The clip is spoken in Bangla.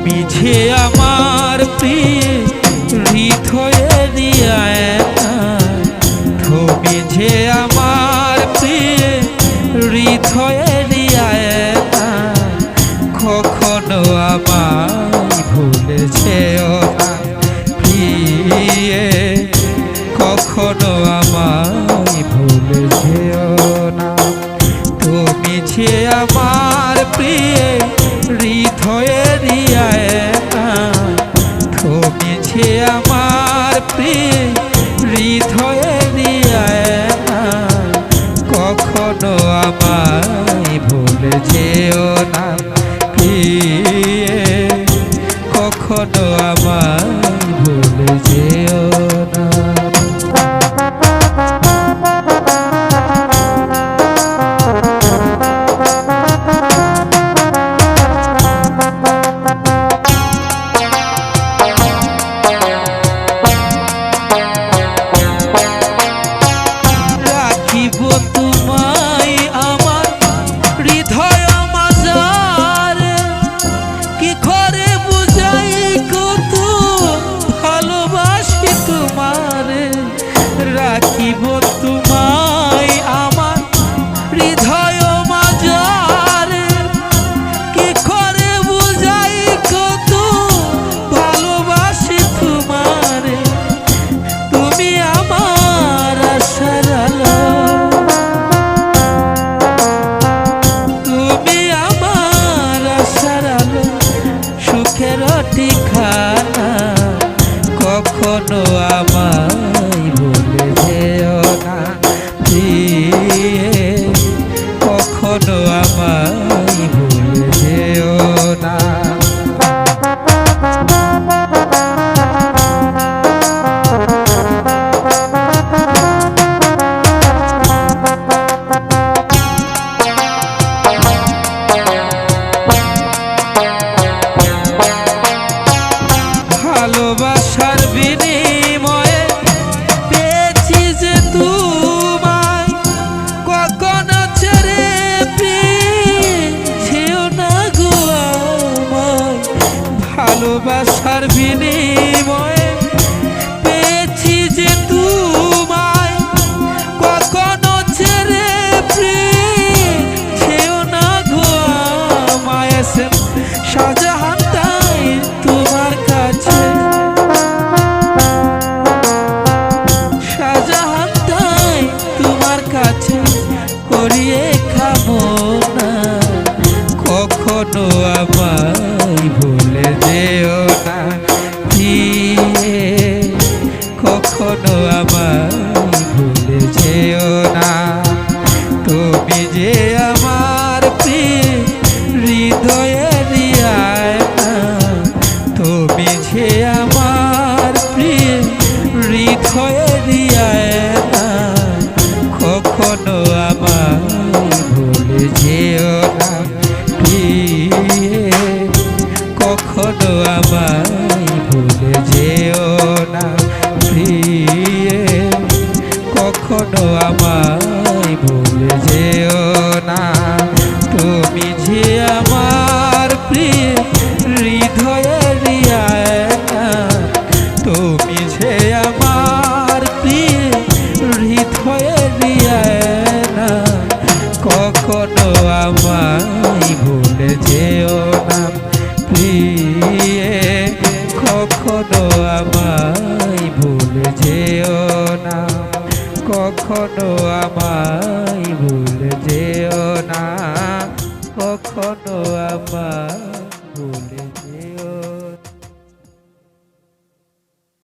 মিছে আমার প্রিয় হৃদয়ের আয়না, তুমি যে আমার প্রিয় হৃদয়ের আয়না, কখনো আমায় ভুলে যেও না প্রিয়ে, কখনো আমায় ভুলে যেও না। তুমি যে আমার প্রিয় হৃদয়ের আয়না, তুমি যে আমার প্রিয় হৃদয়ের আয়না, কখনো আমায় ভুলে যেও না প্রিয়ে, কখনো আমায় ভুলে যেও না। তোমায় আমার হৃদয় মাঝারে, কি করে বুঝাই কত ভালোবাসি তোমারে। রাখিব তোমায় আমার হৃদয় মাঝারে, কি করে বুঝাই কত ভালোবাসি তোমারে। তুমি আমার আশার আলো, ঠিকানা, কখনো আমায় ভুলে যেও না প্রিয়ে, কখনো আমায় ভুলে যেও না। ভালোবাসার বিনিময়ে পেয়েছি যে তোমায়, কখনো ছেড়ে যেও না গো আমায়। ভালোবাসার বিনিময়ে পেয়েছি যে তোমায়, কখনো ছেড়ে যেও না গো আমায়। শাহজাহান তাই তোমার কাছে, শাহজাহান তাই তোমার কাছে করিয়ে কামনা, কখনো আমায় ভুলে যেও না প্রিয়ে, কখনো আমায় ভুলে যেও না। তুমি যে আমার প্রিয় হৃদয়ের আয়না, তুমি যে আমার প্রিয় হৃদয়ের আয়না, কখনো আমায় ভুলে যেও না প্রিয়ে, কখনো আমায় ভুলে যেও না প্রিয়ে, কখনো আমায় ভুলে যেও না। তুমি যে আমার প্রিয় হৃদয়ের আয়না, তুমি যে আমার প্রিয় হৃদয়ের আয়না, কখনো আমায় ভুলে যেও না প্রিয়ে, কখনো আমায় ভুলে যেও না, কখনো আমায় ভুলে